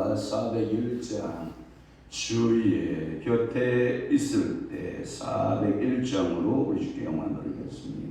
찬송가 401장 주의 곁에 있을 때 401장으로 우리 주께 영광 돌리겠습니다.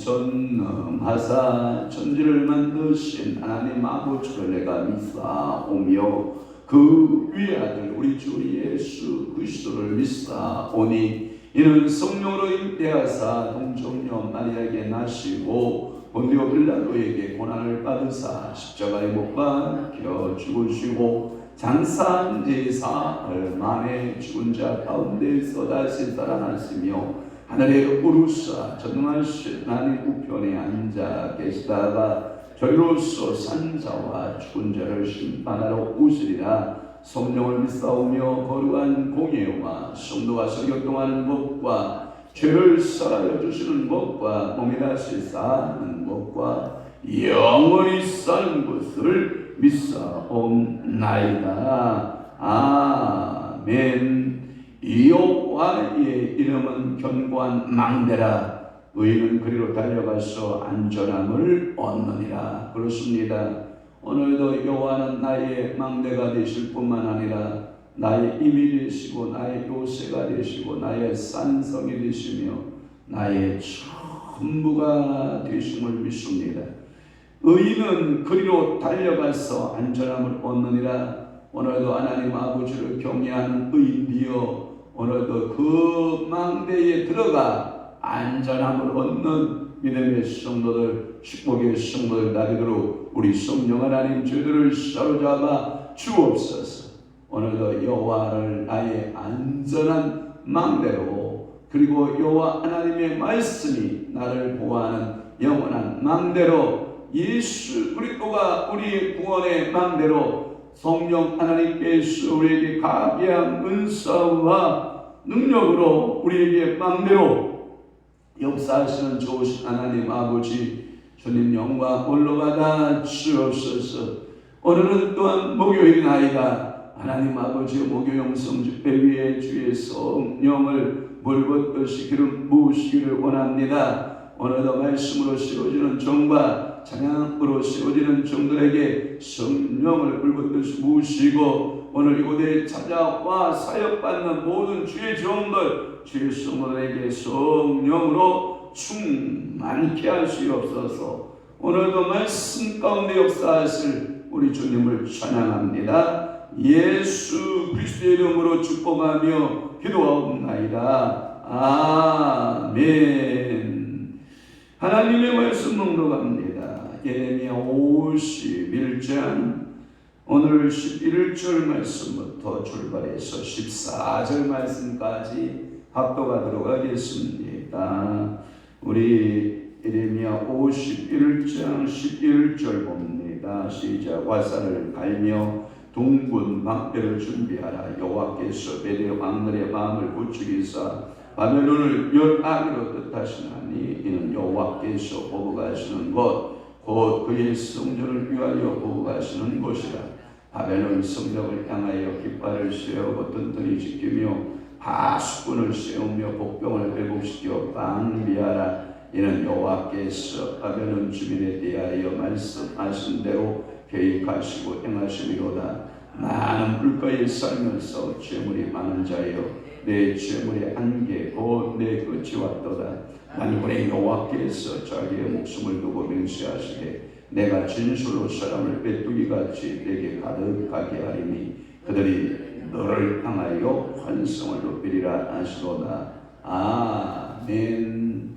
전능하사 천지를 만드신 하나님 아버지를 내가 믿사오며 그 위의 아들 우리 주 예수 그리스도를 믿사오니 이는 성령으로 임대하사 동정녀 마리아에게 나시고 본디오 빌라도에게 고난을 받으사 십자가에 못 박혀 죽으시고 장사한 지 사흘 만에 죽은 자 가운데서 다시 살아나시며 하늘에 오르사 전능하신 하나님 우편에 앉아 계시다가 저희로서 산자와 죽은 자를 심판하러 오시리라. 성령을 믿사오며 거룩한 공예와 성도가 설교동하는 법과 죄를 사하여 주시는 법과 몸이 다시 사는 법과 영원히 사는 것을 믿사옵나이다. 아멘. 여호와의 이름은 견고한 망대라. 의인은 그리로 달려가서 안전함을 얻느니라. 그렇습니다. 오늘도 여호와는 나의 망대가 되실 뿐만 아니라 나의 힘이 되시고 나의 요새가 되시고 나의 산성이 되시며 나의 전부가 되심을 믿습니다. 의인은 그리로 달려가서 안전함을 얻느니라. 오늘도 하나님 아버지를 경외하는 의인이여 오늘도 그 망대에 들어가 안전함을 얻는 믿음의 성도들, 축복의 성도들 나되도록 우리 성령 하나님 저희들을 사로잡아 주옵소서. 오늘도 여호와를 나의 안전한 망대로, 그리고 여호와 하나님의 말씀이 나를 보호하는 영원한 망대로, 예수 그리스도가 우리의 구원의 망대로, 성령 하나님께서 우리에게 가계한 은사와 능력으로 우리에게 망대로 역사하시는 좋으신 하나님 아버지, 주님 영광 올라가다 주옵소서. 오늘은 또한 목요일이나이다. 하나님 아버지 목요 영성 집회 위에 주의 성령을 물붓듯이 기름 부으시기를 원합니다. 오늘도 말씀으로 세워지는 종과 찬양으로 세워지는 종들에게 성령을 물붓듯이 부으시고 오늘 이곳에 찾아와 사역받는 모든 주의 종들, 주의 성도들에게 성령으로 충만케 하시옵소서. 오늘도 말씀 가운데 역사하실 우리 주님을 찬양합니다. 예수 그리스도의 이름으로 축복하며 기도하옵나이다. 아멘. 하나님의 말씀 묵묵합니다. 예레미야 51장 오늘 11절 말씀부터 출발해서 14절 말씀까지 합독하도록 하겠습니다. 우리 예레미야 51장 11절 봅니다. 시작. 화살을 갈며 둥근 방패를 준비하라. 여호와께서 메대 왕들의 마음을 부추기사 바벨론을 멸하기로 뜻하시나니 이는 여호와께서 보복하시는 것 곧 그의 성전을 위하여 보복하시는 곳이라. 바벨론 성벽을 향하여 깃발을 세우고 튼튼히 지키며 파수꾼을 세우며 복병을 회복시켜 방비하라. 이는 여호와께서 바벨론 주민에 대하여 말씀하신 대로 계획하시고 행하시리로다. 많은 물가에 살면서 재물이 많은 자여 내 재물의 한계 곧 내 끝이 왔도다. 만군의 여호와께서 자기의 목숨을 두고 맹세하시되 내가 진술로 사람을 메뚜기같이 내게 가득하게 하리니 그들이 너를 향하여 환성을 높이리라 하시로다. 아멘.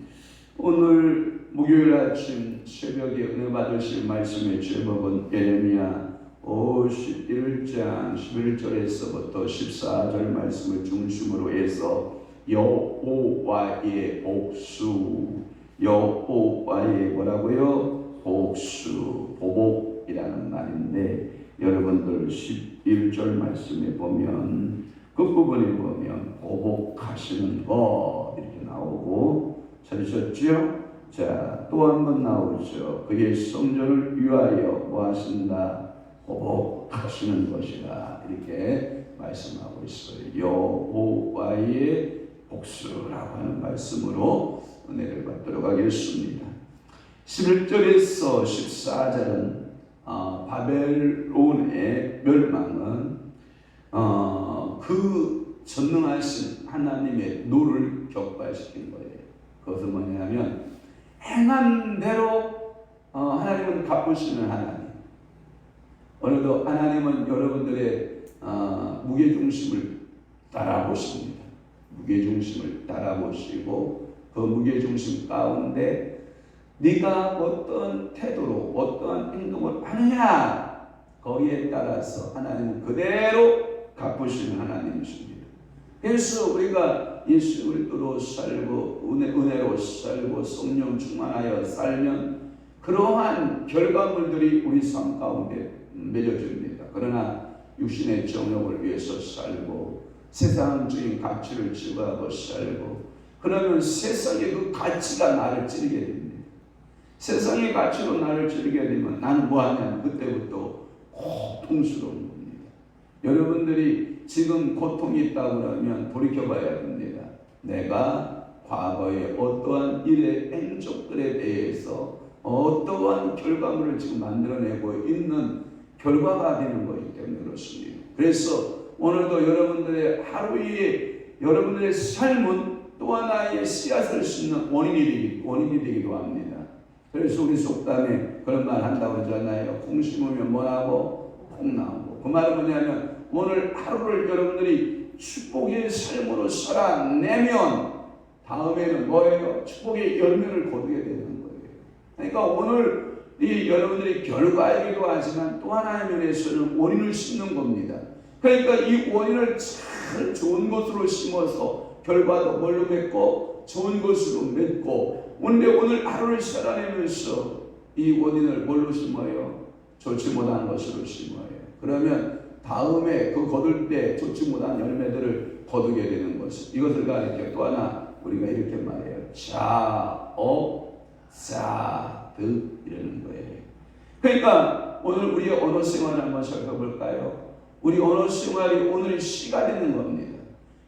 오늘 목요일 아침 새벽에 은혜 받으실 말씀의 제목은 예레미야 51장 11절에서부터 14절 말씀을 중심으로 해서 여호와의 복수, 여호와의 뭐라고요? 복수, 보복이라는 말인데 여러분들 11절 말씀에 보면 끝부분에 보면 보복하시는 것 이렇게 나오고 찾으셨죠? 자, 또 한 번 나오죠. 그의 성전을 위하여 뭐 하신다? 보복하시는 것이라 이렇게 말씀하고 있어요. 여호와의 복수라고 하는 말씀으로 은혜를 받도록 하겠습니다. 11절에서 14절은 바벨론의 멸망은 그 전능하신 하나님의 노를 격발시킨 거예요. 그것은 뭐냐면 행한 대로 하나님은 갚으시는 하나님. 오늘도 하나님은 여러분들의 무게중심을 따라보십니다. 무게중심을 따라보시고 그 무게중심 가운데 네가 어떤 태도로 어떠한 행동을 하느냐 거기에 따라서 하나님은 그대로 갚으시는 하나님이십니다. 그래서 우리가 예수 그리스도로 살고 은혜로 살고 성령 충만하여 살면 그러한 결과물들이 우리 삶 가운데 맺어집니다. 그러나 육신의 정욕을 위해서 살고 세상적인 가치를 추구하고 살고 그러면 세상의 그 가치가 나를 찌르게 됩니다. 세상의 가치로 나를 찌르게 되면 나는 뭐하냐면 그때부터 고통스러운 겁니다. 여러분들이 지금 고통이 있다고 하면 돌이켜봐야 됩니다. 내가 과거에 어떠한 일의 행적들에 대해서 어떠한 결과물을 지금 만들어내고 있는 결과가 되는 것이기 때문에 그렇습니다. 그래서 오늘도 여러분들의 하루의 여러분들의 삶은 또 하나의 씨앗을 심는 원인이 되기도 합니다. 그래서 우리 속담에 그런 말 한다고 하잖아요. 콩 심으면 뭐하고 콩 나오고. 그 말은 뭐냐면 오늘 하루를 여러분들이 축복의 삶으로 살아내면 다음에는 뭐예요? 축복의 열매를 거두게 되는 거예요. 그러니까 오늘 이 여러분들이 결과이기도 하지만 또 하나의 면에서는 원인을 심는 겁니다. 그러니까 이 원인을 잘 좋은 것으로 심어서 결과도 뭘로 맺고 좋은 것으로 맺고 오늘 하루를 살아내면서 이 원인을 뭘로 심어요? 좋지 못한 것으로 심어요. 그러면 다음에 그 거둘 때 좋지 못한 열매들을 거두게 되는 것을 이것을 가리켜 또 하나 우리가 이렇게 말해요. 자득 이러는 거예요. 그러니까 오늘 우리의 언어 생활을 한번 살펴볼까요? 우리 언어 생활이 오늘의 씨가 되는 겁니다.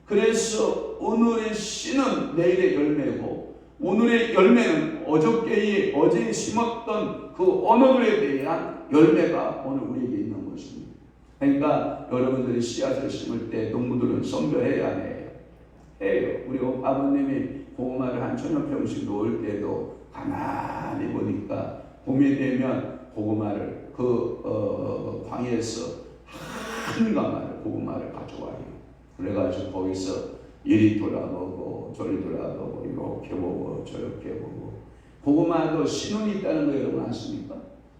그래서 오늘의 씨는 내일의 열매고 오늘의 열매는 어제 심었던 그 언어들에 대한 열매가 오늘 우리에게 있는 것입니다. 그러니까 여러분들이 씨앗을 심을 때 농부들은 선별해야 해요. 우리 아버님이 고구마를 한 1000평씩 놓을 때도 가만히 보니까 봄이 되면 고구마를 광야에서 한 가마를 고구마를 가져와요. 그래가지고 거기서 이리 돌아보고 저리 돌아보고 이렇게 보고 저렇게 보고. 고구마도 신운이 있다는 거 여러분 아십니까?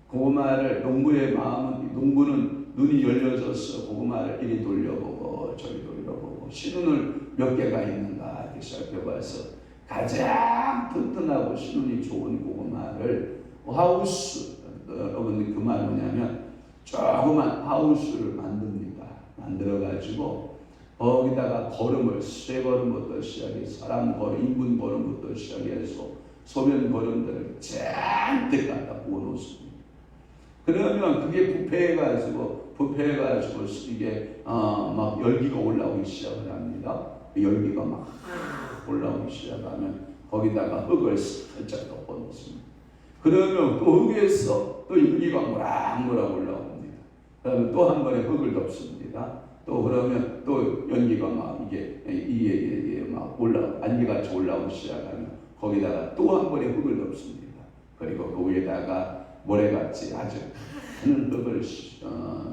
고구마를 농부는 눈이 열려져서 고구마를 이리 돌려보고 저리 돌려보고 신운을 몇 개가 있는가 이렇게 살펴봐서 가장 튼튼하고 신운이 좋은 고구마를 여러분 그 말 뭐냐면 조그만 하우스를 만들어가지고 거기다가 걸음을 쇠 걸음부터 시작해서 사람 걸음, 인분 걸음부터 시작해서 소변 걸음들을 잔뜩 갖다 부어놓습니다. 그러면 그게 부패해가지고 이게 막 열기가 올라오기 시작을 합니다. 열기가 막 올라오기 시작하면 거기다가 흙을 살짝 덮어놓습니다. 그러면 또 흙에서 또 열기가 모락모락 올라옵니다. 그러면 또 한 번에 흙을 덮습니다. 또 그러면 또 연기가 막 이게 막 안개같이 올라오기 시작하면 거기다가 또 한 번에 흙을 덮습니다. 그리고 그 위에다가 모래같이 아주 큰 흙을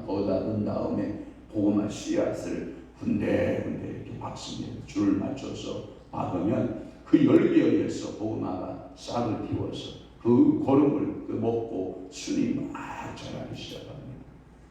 거기다 넣은 다음에 고구마 씨앗을 군데군데 이렇게 박습니다. 줄을 맞춰서 박으면 그 열기에 의해서 고구마가 싹을 틔워서 그 거름을 먹고 순이 막 자라기 시작합니다.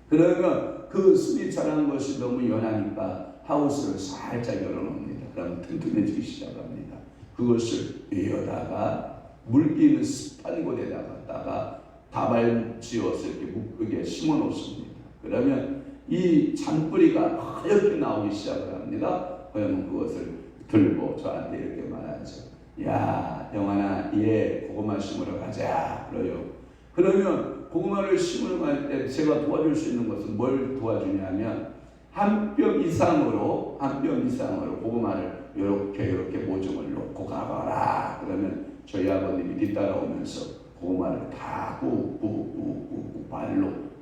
그러면 그 순이 자라는 것이 너무 연하니까 하우스를 살짝 열어놓습니다. 그러면 튼튼해지기 시작합니다. 그것을 위에다가 물기는 습한 곳에다가 다발지어서 이렇게 묶게 심어 놓습니다. 그러면 이 잔뿌리가 하얗게 나오기 시작을 합니다. 그러면 그것을 들고 저한테 이렇게 말하죠. 야, 영환아, 고구마 심으러 가자. 그러면 고구마를 심으러 갈 때 제가 도와줄 수 있는 것은 뭘 도와주냐면 한 뼘 이상으로 고구마를 이렇게 모종을 놓고 가봐라. 그러면 저희 아버님이 뒤따라오면서 고구마를 다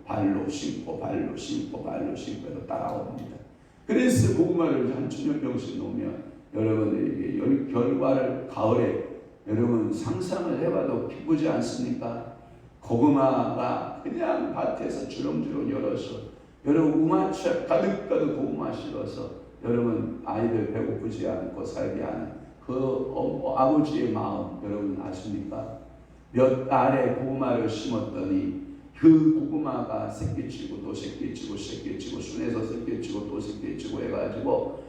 발로 심고 해서 따라옵니다. 그래서 고구마를 한 1000평씩 놓으면 여러분들에게 결과를 가을에 여러분 상상을 해봐도 기쁘지 않습니까? 고구마가 그냥 밭에서 주렁주렁 열어서 여러분 우마차 가득 고구마 실어서 여러분 아이들 배고프지 않고 살게 하는 그 아버지의 마음 여러분 아십니까? 몇 알의 고구마를 심었더니 그 고구마가 새끼치고 또 새끼치고 순에서 새끼치고 또 새끼치고 해가지고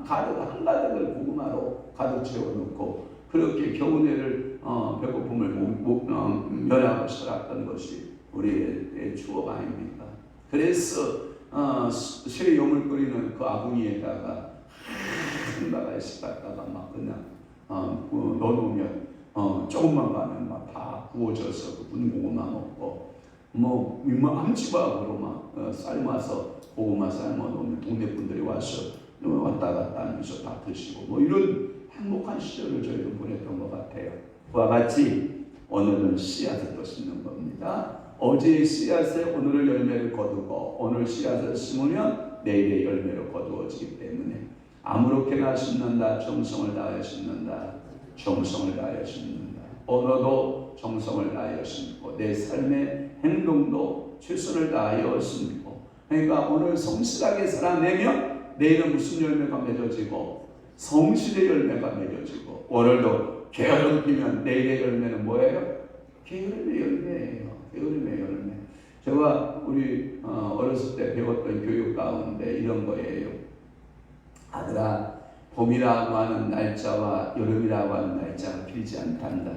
한가득을 고구마로 가득 채워놓고 그렇게 겨우내를 배고픔을 면하고 살았던 것이 우리의 추억 아닙니까? 그래서 새 요물거리는 그 아궁이에다가 한 바가지 갖다가 막 그냥 넣어놓으면 조금만 가면 막 다 구워져서 그 군고구마 먹고 한 지박으로 막 삶아서 고구마 삶아 놓으면 동네 분들이 와서 왔다 갔다 하면서 다 드시고 이런 행복한 시절을 저희도 보냈던 것 같아요. 그와 같이 오늘은 씨앗을 또 심는 겁니다. 어제의 씨앗에 오늘의 열매를 거두고 오늘 씨앗을 심으면 내일의 열매로 거두어지기 때문에 아무렇게나 심는다. 정성을 다하여 심는다. 오늘도 정성을 다하여 심고 내 삶의 행동도 최선을 다하여 심고 그러니까 오늘 성실하게 살아내면 내일은 무슨 열매가 맺어지고 성실의 열매가 맺어지고 오늘도 게으름 피면 내일의 열매는 뭐예요? 게으름의 열매예요. 게으름의 열매. 제가 우리 어렸을 때 배웠던 교육 가운데 이런 거예요. 아들아, 봄이라고 하는 날짜와 여름이라고 하는 날짜가 길지 않단다.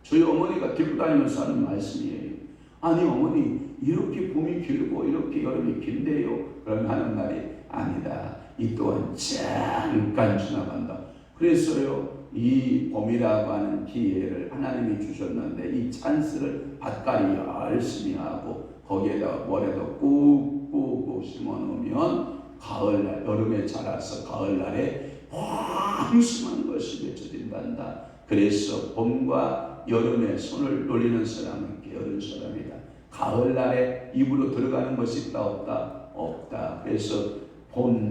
저희 어머니가 들고 다니면서 하는 말씀이에요. 아니 어머니 이렇게 봄이 길고 이렇게 여름이 긴데요. 그러면 하는 말이 아니다. 이 또한 잠깐 지나간다. 그래서요 이 봄이라고 하는 기회를 하나님이 주셨는데 이 찬스를 밭갈이 열심히 하고 거기에다가 뭐라도 꾹꾹 심어놓으면 가을날 여름에 자라서 가을날에 풍성한 것이 맺혀진단다. 그래서 봄과 여름에 손을 놀리는 사람은 게으른 사람이다. 가을날에 입으로 들어가는 것이 있다 없다? 없다. 그래서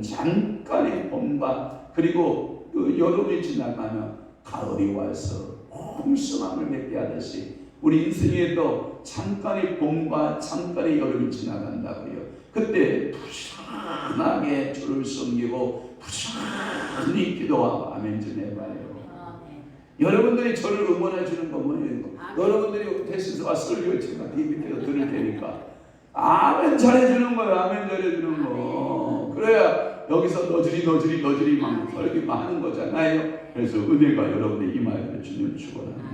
잠깐의 봄과 그리고 그 여름이 지나가면 가을이 와서 풍성함을 맺게 하듯이 우리 인생에도 잠깐의 봄과 잠깐의 여름이 지나간다고요. 그때 부지런하게 주를 섬기고 부지런히 기도하고 아멘 좀 해봐요. 여러분들이 저를 응원해 주는 거 뭐예요? 여러분들이 대신서 설교 제가 이 밑에서 들을 테니까 아멘 잘해주는 거예요. 아멘 잘해주는 거. 그래야 여기서 너저리 막 설교만 하는 거잖아요. 그래서 은혜가 여러분의 임하여 주는 축원합니다.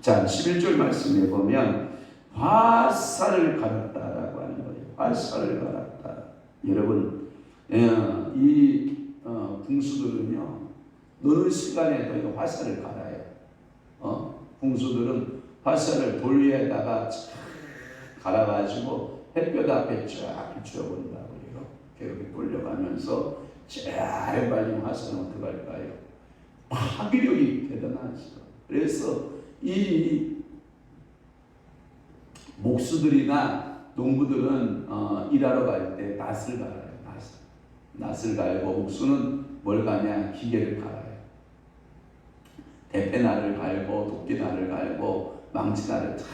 자, 11절 말씀에 보면 화살을 갈았다라고 하는 거예요. 화살을 갈았다. 여러분, 이 궁수들은요, 노는 시간에도 화살을 갈아요. 궁수들은 화살을 돌 위에다가 갈아가지고 햇볕 앞에 쫙 비춰본다고요. 이렇게 돌려가면서 잘 발린 화살은 어떡할까요? 파괴력이 대단하죠. 그래서 이 목수들이나 농부들은 일하러 갈 때 낫을 갈아요. 낫을 갈고 목수는 뭘 가냐? 기계를 갈아요. 대패날을 갈고 도끼날을 갈고 망치날을 탁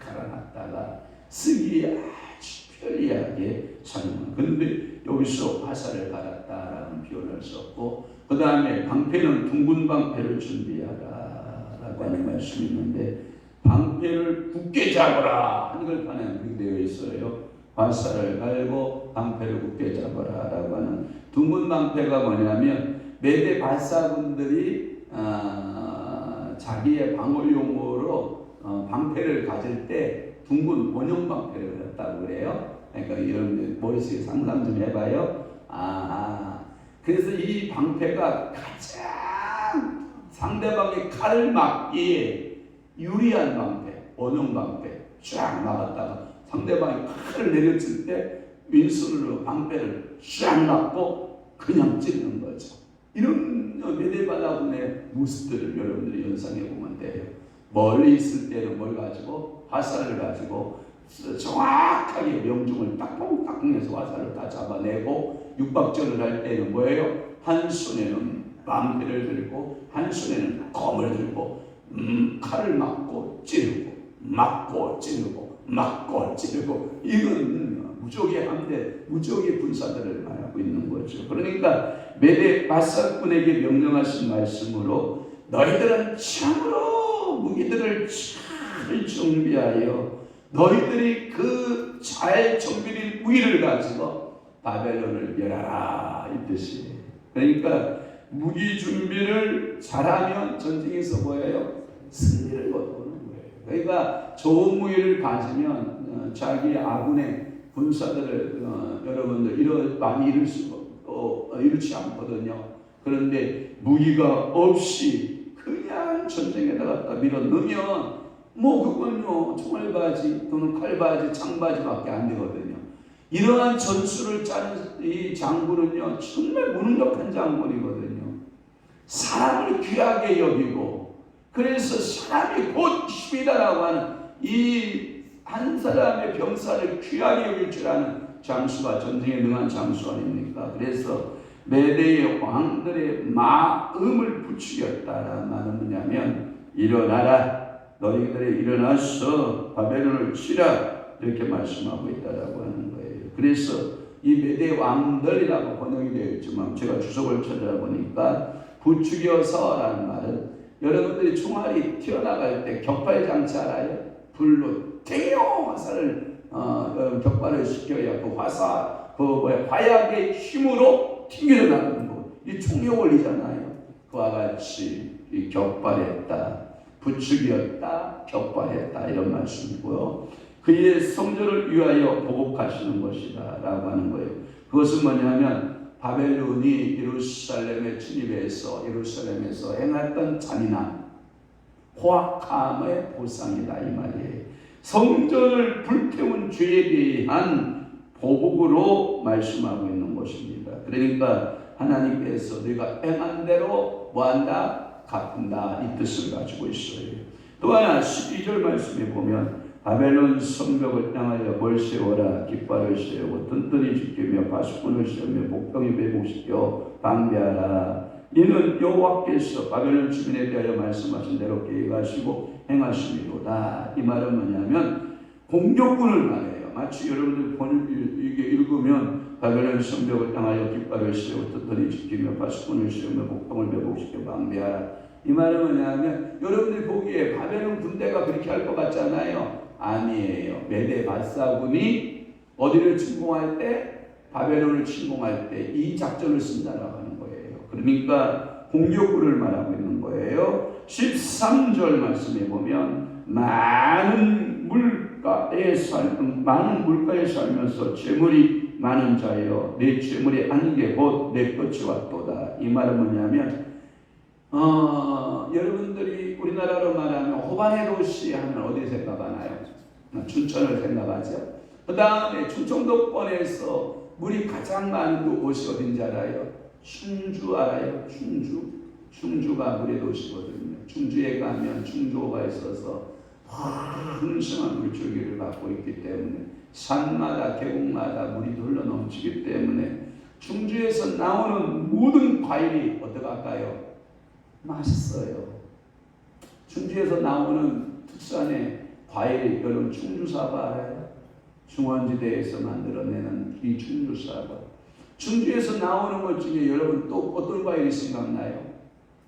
갈아놨다가 쓰기 아주 편리하게 사용합니다. 그런데 여기서 화살을 갈았다라는 표현을 썼고 그 다음에 방패는 둥근 방패를 준비하라 라고 하는 말씀이 있는데 방패를 굳게 잡아라 한글판에 그렇게 되어 있어요. 화살을 갈고 방패를 굳게 잡아라 라고 하는 둥근 방패가 뭐냐면 메대 발사군들이 자기의 방어용으로 방패를 가질 때 둥근 원형 방패를 갖다고 그래요. 그러니까 여러분들 머릿속에 상상 좀 해봐요. 그래서 이 방패가 가장 상대방의 칼을 막기에 유리한 방패, 원형 방패 쫙 막았다가 상대방이 칼을 내렸을 때 왼손으로 방패를 쫙 막고 그냥 찌르는 거죠. 이런 메데바다군의 모습들을 여러분들이 연상해 보면 돼요. 멀리 있을 때는 뭘 가지고 화살을 가지고 정확하게 명중을 딱딱딱 해서 화살을 다 잡아내고 육박전을 할 때는 뭐예요? 한 손에는 방패를 들고 한 손에는 검을 들고 칼을 막고 찌르고 막고 찌르고 막고 찌르고 이건 무적의 함대, 무적의 군사들을 말하고 있는 거죠. 그러니까 메대 바사꾼에게 명령하신 말씀으로 너희들은 참으로 무기들을 잘 준비하여 너희들이 그 잘 정비된 무기를 가지고 바벨론을 멸하라 이 뜻이에요. 그러니까 무기 준비를 잘하면 전쟁에서 뭐예요? 승리를 거두는 거예요. 그러니까 좋은 무기를 가지면 자기 아군의 군사들을 여러분들 많이 이루지 않거든요. 그런데 무기가 없이 그냥 전쟁에 나갔다 밀어 넣으면 그건요 총알바지 또는 칼바지 창바지밖에 안 되거든요. 이러한 전술을 짜는 이 장군은요 정말 무능력한 장군이거든요. 사람을 귀하게 여기고 그래서 사람이 곧 힘이다라고 하는 이 한 사람의 병사를 귀하게 여길 줄 아는 장수가 전쟁에 능한 장수 아닙니까? 그래서 메대의 왕들의 마음을 부추겼다라는 말은 뭐냐면 일어나라 너희들이 일어나서 바벨론을 치라 이렇게 말씀하고 있다라고 하는 거예요. 그래서 이 메대 왕들이라고 번역이 되어 있지만 제가 주석을 찾아보니까 부추겨서라는 말은 여러분들이 총알이 튀어나갈 때 격발 장치 알아요? 불로 땡요 화살을 격발을 시켜야 그 화약의 힘으로 튕겨 나가는 거. 이 총의 원리잖아요. 그와 같이 이 격발했다, 부추겼다, 격발했다 이런 말씀이고요. 그의 성전을 위하여 보복하시는 것이다라고 하는 거예요. 그것은 뭐냐면 바벨론이 예루살렘에 진입해서 예루살렘에서 행했던 잔인함, 포악함의 보상이다 이 말이에요. 성전을 불태운 죄에 대한 보복으로 말씀하고 있는 것입니다. 그러니까 하나님께서 네가 행한 대로 뭐한다? 갚는다 이 뜻을 가지고 있어요. 또 하나 12절 말씀에 보면 바벨론 성벽을 향하여 뭘 세워라. 깃발을 세우고 튼튼히 지키며 파수꾼을 세우며 복병이 매복시켜 방비하라. 이는 여호와께서 바벨론 주민에 대하여 말씀하신 대로 계획하시고 행하심이로다. 이 말은 뭐냐면 공격군을 말해요. 마치 여러분들 이게 읽으면 바벨론 성벽을 향하여 깃발을 세우고 튼튼히 지키며 파수꾼을 세우며 복병을 매복시켜 방비하라. 이 말은 뭐냐면 여러분들 보기에 바벨론 군대가 그렇게 할 것 같잖아요. 아니에요. 메대 바사군이 어디를 침공할 때, 바벨론을 침공할 때 이 작전을 쓴다라고 하는 거예요. 그러니까 공격구를 말하고 있는 거예요. 13절 말씀에 보면 많은 물가에 살면서 재물이 많은 자여 내 재물이 안개 곧 내 끝이 왔도다. 이 말은 뭐냐면 여러분들이 우리나라로 말하면 호반의 도시 하면 어디 생각하나요? 춘천을 생각하죠. 그 다음에 충청도권에서 물이 가장 많은 곳이 어딘지 알아요? 충주 알아요? 충주가 물의 도시거든요. 충주에 가면 충주호가 있어서 풍성한 물줄기를 갖고 있기 때문에 산마다 계곡마다 물이 흘러 넘치기 때문에 충주에서 나오는 모든 과일이 어떡할까요? 맛있어요. 충주에서 나오는 특산의 과일이 여러분 충주사과 알아요? 중원지대에서 만들어내는 이 충주사과. 충주에서 나오는 것 중에 여러분 또 어떤 과일이 생각나요?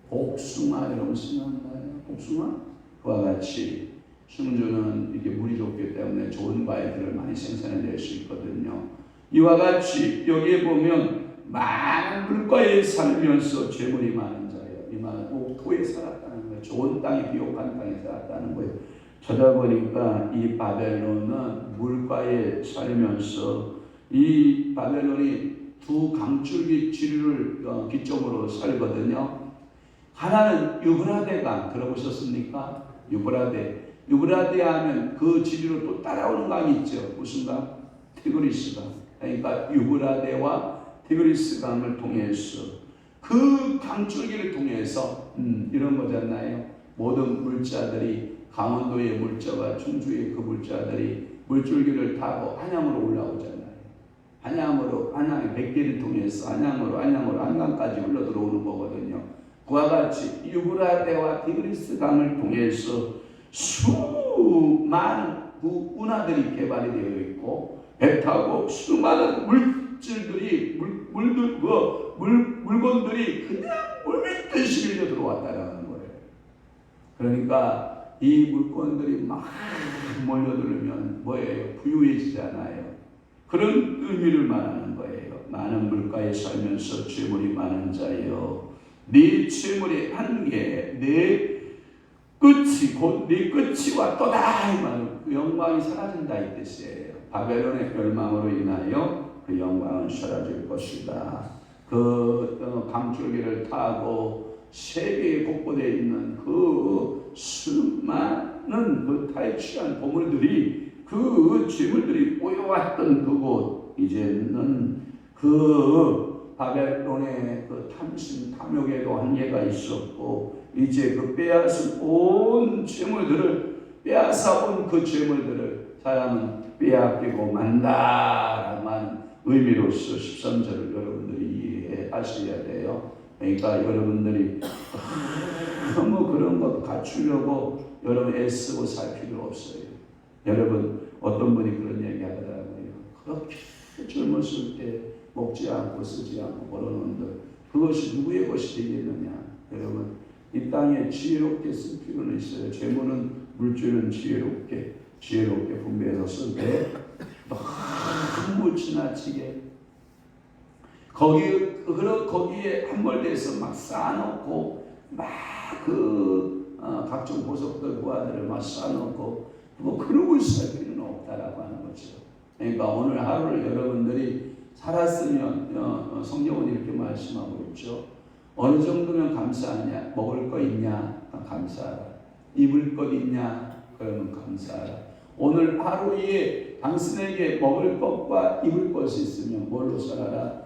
복숭아 여러분 생각나요? 복숭아? 그와 같이 충주는 이렇게 물이 좋기 때문에 좋은 과일들을 많이 생산해낼 수 있거든요. 이와 같이 여기에 보면 많은 물가에 살면서 재물이 많은 자예요. 이 말은 옥토에 살았다는 거예요. 좋은 땅에 비옥한 땅에 살았다는 거예요. 찾아보니까 이 바벨론은 물가에 살면서 이 바벨론이 두 강줄기 지류를 기점으로 살거든요. 하나는 유브라데강 들어보셨습니까? 유브라데 하면 그 지류로 또 따라오는 강이 있죠. 무슨 강? 티그리스강. 그러니까 유브라데와 티그리스 강을 통해서 그 강줄기를 통해서 이런 거잖아요. 모든 물자들이 강원도의 물자와 충주의 그 물자들이 물줄기를 타고 한양으로 올라오잖아요. 한양의 백기를 통해서 한양으로 한강까지 흘러 들어오는 거거든요. 그와 같이 유브라데와 티그리스 강을 통해서 수많은 운하들이 개발이 되어 있고 배 타고 수많은 물질들이 물건들이 그냥 물밀듯이 밀려 들어왔다라는 거예요. 그러니까 이 물건들이 막 몰려들면 뭐예요? 부유해지잖아요. 그런 의미를 말하는 거예요. 많은 물가에 살면서 재물이 많은 자여 네 재물의 한계 내 끝이 곧 네 끝이 왔도다. 이 말은 그 영광이 사라진다 이 뜻이에요. 바벨론의 멸망으로 인하여 그 영광은 사라질 것이다. 그 강줄기를 타고 세계에 복고되어 있는 그 수많은 그 탈취한 보물들이 그 재물들이 모여왔던 그곳 이제는 그 바벨론의 그 탐심 탐욕에도 한계가 있었고 이제 그 빼앗은 온 재물들을 빼앗아온 그 재물들을 사람은 빼앗기고 만다라고 하는 의미로서 13절을 여러분들이 이해하셔야 돼요. 그러니까 여러분들이 너무 그런 것 갖추려고 여러분 애쓰고 살 필요 없어요. 여러분 어떤 분이 그런 얘기 하더라고요. 그렇게 젊었을 때 먹지 않고 쓰지 않고 벌어놓은들 그것이 누구의 것이 되겠느냐. 여러분 이 땅에 지혜롭게 쓸 필요는 있어요. 재물은 물질은 지혜롭게 분배해서 쓸 때 너무 지나치게 거기에 함몰돼서 막 쌓아놓고 막 각종 보석들 보아들을 막 쌓아놓고 뭐 그러고 있을 필요는 없다라고 하는 거죠. 그러니까 오늘 하루를 여러분들이 살았으면 성경은 이렇게 말씀하고 있죠. 어느 정도면 감사하냐? 먹을 거 있냐? 감사하라. 입을 것 있냐? 그러면 감사하라. 오늘 하루에 당신에게 먹을 것과 입을 것이 있으면 뭘로 살아라?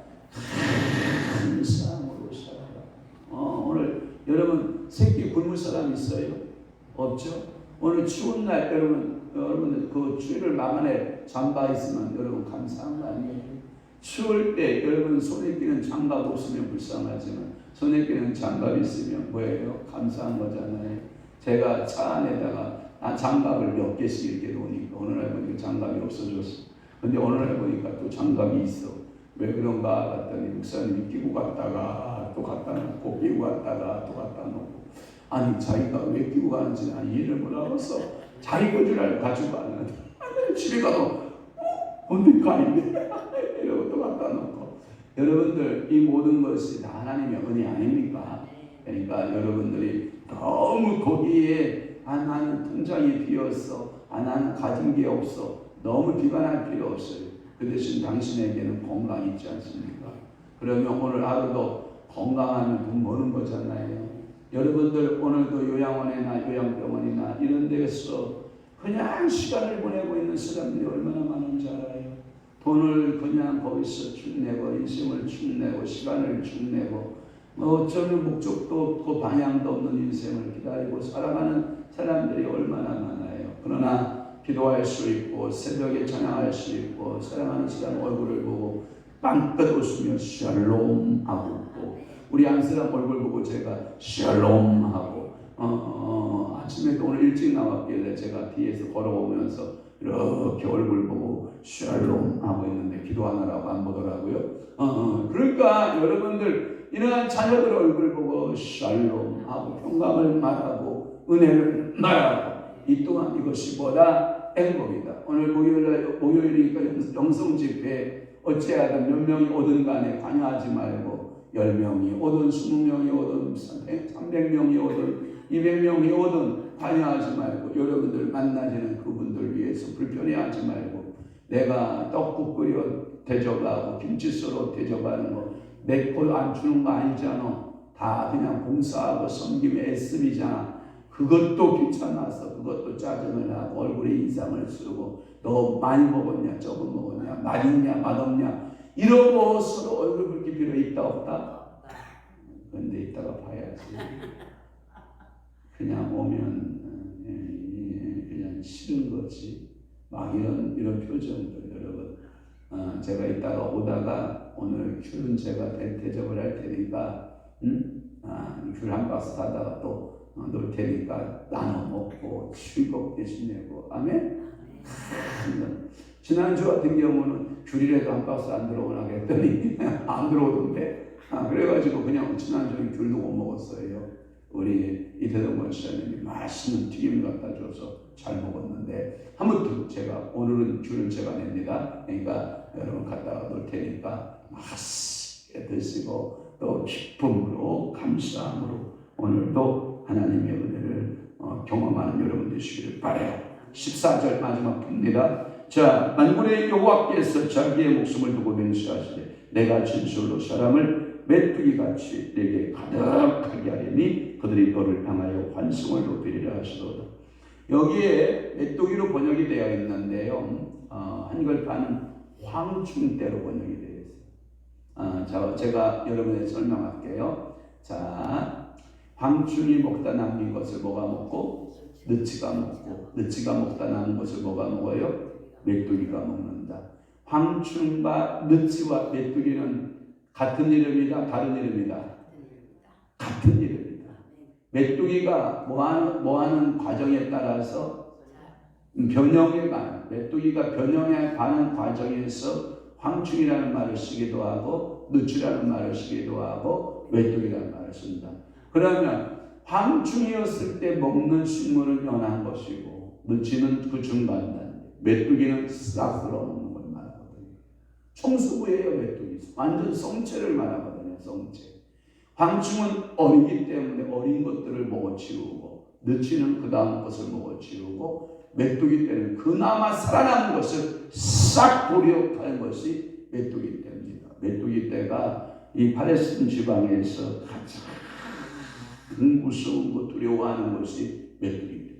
감사함으로 살아라. 오늘 여러분 새끼 굶을 사람 있어요? 없죠? 오늘 추운 날 여러분 여러분들 그 추위를 막아낼 장갑 있으면 여러분 감사한 거 아니에요? 추울 때 여러분 손에 끼는 장갑 없으면 불쌍하지만 손에 끼는 장갑 있으면 뭐예요? 감사한 거잖아요. 제가 차 안에다가 장갑을 몇 개씩 이렇게 놓으니까 어느 날 보니까 장갑이 없어졌어. 근데 어느 날 보니까 또 장갑이 있어. 왜 그런가 봤더니 목사님이 끼고 갔다가 또 갖다 놓고 끼고 갔다가 또 갖다 놓고 아니 자기가 왜 끼고 가는지 난 이해를 못하겠어. 자기 건 줄 알고 가지고 가는데 집에 가도 언제 가는데 이러고 또 갖다 놓고 여러분들 이 모든 것이 다 하나님의 은혜 아닙니까? 그러니까 여러분들이 너무 거기에 나는 통장이 비었어 나는 가진 게 없어 너무 비관할 필요 없어요. 그 대신 당신에게는 건강이 있지 않습니까? 그러면 오늘 하루도 건강하면 돈 버는 거잖아요. 여러분들 오늘도 요양원이나 요양병원이나 이런 데서 그냥 시간을 보내고 있는 사람들이 얼마나 많은지 알아요. 돈을 그냥 거기서 축내고 인생을 축내고 시간을 축내고 전혀 목적도 없고 방향도 없는 인생을 기다리고 살아가는 사람들이 얼마나 많아요. 그러나 기도할 수 있고 새벽에 찬양할 수 있고 사랑하는 사람 얼굴을 보고 빵긋 웃으며 샬롬 하고 우리 한 사람 얼굴 보고 제가 샬롬 하고 아침에도 오늘 일찍 나왔길래 제가 뒤에서 걸어오면서 이렇게 얼굴 보고 샬롬 하고 있는데 기도하느라고 안 보더라고요. 그러니까 여러분들 이러한 자녀들 얼굴 보고 샬롬 하고 평강을 말하고 은혜를 말하고 이 또한 이것이 보다 행복이다. 오늘 목요일이니까 영성 집회 어찌하든 몇 명이 오든 간에 관여하지 말고 10명이 오든 20명이 오든 300명이 오든 200명이 오든 관여하지 말고 여러분들 만나시는 그분들 위해서 불편해하지 말고 내가 떡국 끓여 대접하고 김치 썰어 대접하는 거 내 거 안 주는 거 아니잖아. 다 그냥 봉사하고 섬김에 애씀이잖아. 그것도 귀찮아서 그것도 짜증을 나고 얼굴에 인상을 쓰고 너 많이 먹었냐 적은 먹었냐 맛있냐 맛없냐 이러고 서로 얼굴 붉힐 필요 있다 없다? 근데 이따가 봐야지. 그냥 오면 그냥 싫은 거지. 막 이런 표정들 여러분. 제가 이따가 오다가 오늘 귤은 제가 대접을 할 테니까 귤 한 박스 사다가 또 놓을 테니까 나눠 먹고 즐겁게 지내고 아멘. 지난주 같은 경우는 귤이라도 한 박스 안 들어오나 했더니 안 들어오던데 그래가지고 그냥 지난주에 귤도 못 먹었어요. 우리 이태동 권사님이 맛있는 튀김 갖다 줘서 잘 먹었는데 아무튼 제가 오늘은 귤은 제가 냅니다. 그러니까 여러분 갖다가 놓을 테니까 맛있게 드시고 또 기쁨으로 감사함으로 오늘도 하나님의 은혜를 경험하는 여러분 되시기를 바라요. 14절 마지막 봅니다. 자, 만군의 여호와께서 자기의 목숨을 두고 맹세하시되 내가 진술로 사람을 메뚜기같이 내게 가득하게 하리니 그들이 너를 향하여 환승을 높이리라 하시도다. 여기에 메뚜기로 번역이 되어 있는데요. 한글판은 황충대로 번역이 되어 있어요. 제가 여러분에게 설명할게요. 자, 황충이 먹다 남긴 것을 뭐가 먹고? 느치가 먹고, 느치가 먹다 남은 것을 뭐가 먹어요? 메뚜기가 먹는다. 황충과 느치와 메뚜기는 같은 이름이다, 다른 이름이다? 같은 이름이다. 메뚜기가 뭐하는 과정에 따라서 변형에 가는, 메뚜기가 변형에 가는 과정에서 황충이라는 말을 쓰기도 하고 느치라는 말을 쓰기도 하고 메뚜기라는 말을 쓴다. 그러면 황충이었을 때 먹는 식물은 연한 것이고 느치는 그 중간단, 메뚜기는 싹 쓸어먹는 걸 말하거든요. 청수부예요. 메뚜기 완전 성체를 말하거든요. 성체. 황충은 어리기 때문에 어린 것들을 먹어치우고 느치는 그 다음 것을 먹어치우고 메뚜기 때는 그나마 살아남은 것을 싹 도려하는 것이 메뚜기 때입니다. 메뚜기 때가 이 팔레스틴 지방에서 가장 무서운 것 두려워하는 것이 메뚜기 때입니다.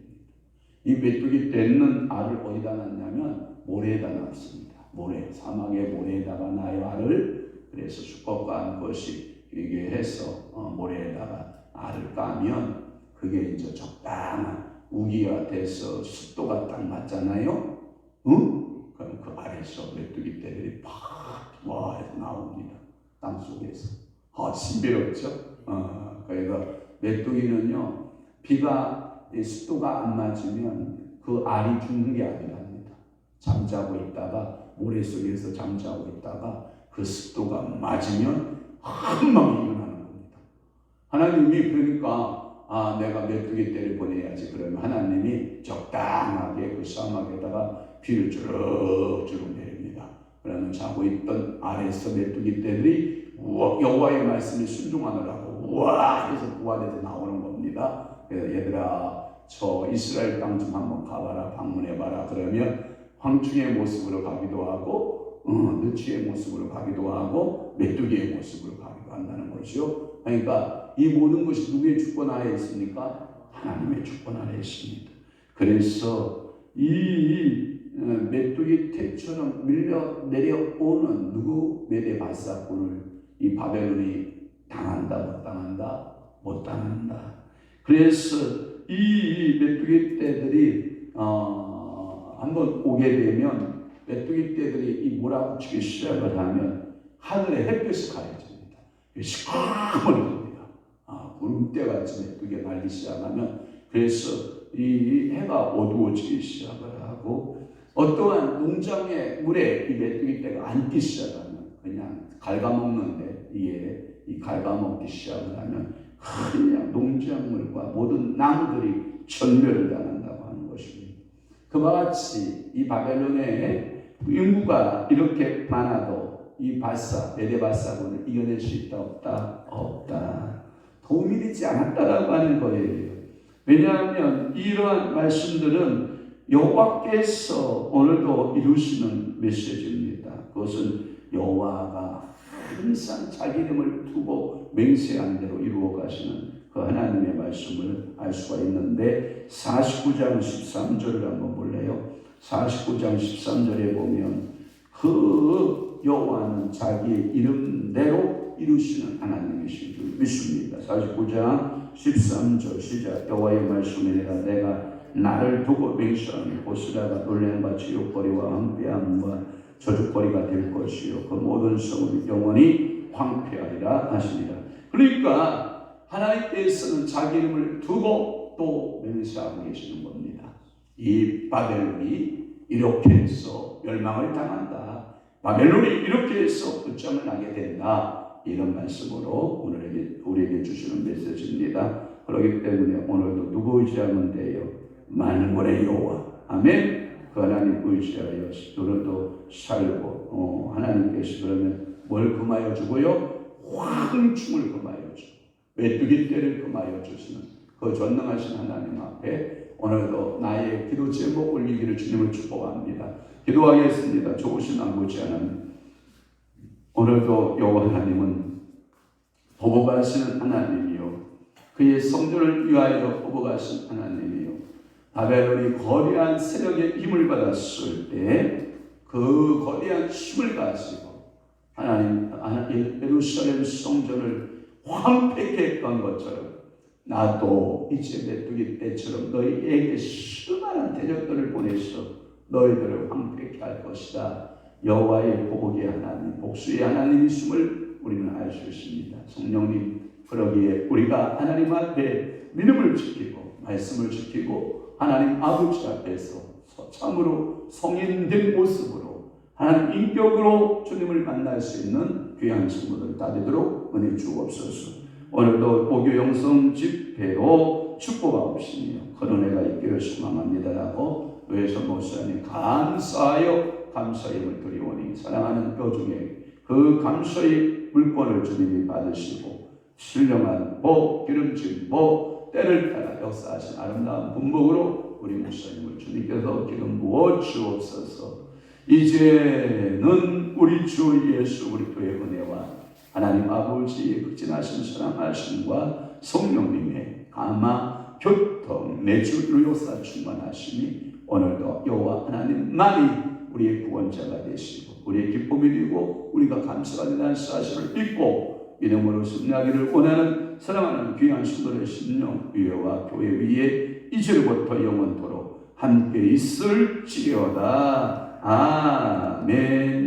이 메뚜기 때는 알을 어디다 놨냐면 모래에다 놨습니다. 모래, 사막의 모래에다가 놔요 알을. 그래서 수컷과 암컷이 이게 해서 모래에다가 알을 까면 그게 이제 적당한 우기가 돼서 습도가 딱 맞잖아요. 그럼 그 아래에서 메뚜기 떼들이 팍 해서 나옵니다. 땅 속에서. 신비롭죠? 그래서 메뚜기는요, 비가 습도가 안 맞으면 그 알이 죽는 게 아니랍니다. 잠자고 있다가 모래 속에서 잠자고 있다가 그 습도가 맞으면 한 방에 일어나는 겁니다. 하나님이 그러니까 내가 메뚜기 떼를 보내야지. 그러면 하나님이 적당하게 그 사막에다가 비를 주룩주룩 내립니다. 그러면 자고 있던 아래에서 메뚜기 떼들이 여호와의 말씀에 순종하느라고 우와 해서 부활해서 나오는 겁니다. 그래서 얘들아, 저 이스라엘 땅 좀 한번 가봐라, 방문해봐라. 그러면 황충의 모습으로 가기도 하고 느치의 모습으로 가기도 하고 메뚜기의 모습으로 가기도 한다는 것이요. 그러니까 이 모든 것이 누구의 주권 아래에 있습니까? 하나님의 주권 아래에 있습니다. 그래서 이 메뚜기 떼처럼 밀려 내려오는 누구 메대 바사꾼을 이 바벨론이 당한다, 못 당한다? 못 당한다. 그래서 이 메뚜기 떼들이 한번 오게 되면 메뚜기 떼들이 이 몰아붙이기 시작을 하면 하늘에 햇볕이 가려집니다. 시커먼해집니다. 구름대같이 메뚜기가 날기 시작하면, 그래서 이 해가 어두워지기 시작을 하고, 어떠한 농장의 물에 이 메뚜기 떼가 앉기 시작하면 그냥 갉아먹는데, 이 갉아먹기 시작을 하면 그냥 농작물과 모든 나무들이 전멸을 당한다고 하는 것입니다. 그와 같이 이 바벨론의 인구가 이렇게 많아도 이 메대 바사군을 이겨낼 수 있다 없다? 없다. 도움이 되지 않았다라고 하는 거예요. 왜냐하면 이러한 말씀들은 여호와께서 오늘도 이루시는 메시지입니다. 그것은 여호와가 항상 자기 이름을 두고 맹세한 대로 이루어 가시는 그 하나님의 말씀을 알 수가 있는데, 49장 13절을 한번 볼래요? 49장 13절에 보면 그 여호와는 자기 이름대로 이루시는 하나님이신 줄 믿습니다. 49장 13절 시작. 여호와의 말씀이니라. 내가 나를 두고 맹세하니 보스라가 놀램과 지옥거리와 황폐함과 저주거리가 될 것이요 그 모든 성은 영원히 황폐하리라 하시니라. 그러니까 하나님께서는 자기 이름을 두고 또 맹세하고 계시는 겁니다. 이 바벨론이 이렇게 해서 멸망을 당한다, 바벨론이 이렇게 해서 끝장을 나게 된다, 이런 말씀으로 우리에게 주시는 메시지입니다. 그렇기 때문에 오늘도 누구 의지하면 돼요? 만군의 여호와, 아멘. 그 하나님 의지하여 오늘도 살고, 하나님께서 그러면 뭘 금하여 주고요? 황충을 금하여 주고 메뚜기 떼를 금하여 주시는 그 전능하신 하나님 앞에 오늘도 나의 기도 제목 올리기를 주님을 축복합니다. 기도하겠습니다. 좋으신 아버지 하나님, 오늘도 여호와 하나님은 보복하시는 하나님이요 그의 성전을 위하여 보복하신 하나님이요, 바벨론이 거대한 세력의 힘을 받았을 때 그 거대한 힘을 가지고 하나님 예루살렘 성전을 황폐케 했던 것처럼 나도 이제 메뚜기 떼처럼 너희에게 수많은 대적들을 보내서 너희들을 황폐케 할 것이다. 여호와의 보복의 하나님, 복수의 하나님이심을 우리는 알 수 있습니다. 성령님, 그러기에 우리가 하나님 앞에 믿음을 지키고 말씀을 지키고 하나님 아버지 앞에서 참으로 성인된 모습으로 하나님 인격으로 주님을 만날 수 있는 귀한 친구들 다 되도록 은혜 주옵소서. 오늘도 목요 영성 집회로 축복하옵시며 그런 은혜가 있기를 소망합니다라고 외선 목사님 감사하여 감사의 힘을 드리오니 사랑하는 뼈 중에 그 감사의 물권을 주님이 받으시고 신령한 복, 기름진 복, 때를 따라 역사하신 아름다운 분복으로 우리 목사님을 주님께서 기름 부어 주옵소서. 이제는 우리 주 예수 그리스도의 은혜와 하나님 아버지의 극진하신 사랑하심과 성령님의 감화, 교통, 내주, 역사 충만하심이 오늘도 여호와 하나님만이 우리의 구원자가 되시고 우리의 기쁨이 되고 우리가 감사가 된다는 사실을 믿고 믿음으로 승리하기를 원하는 사랑하는 귀한 신도의 심령 위에와 교회 위에 이제부터 영원토록 함께 있을지어다. 아멘.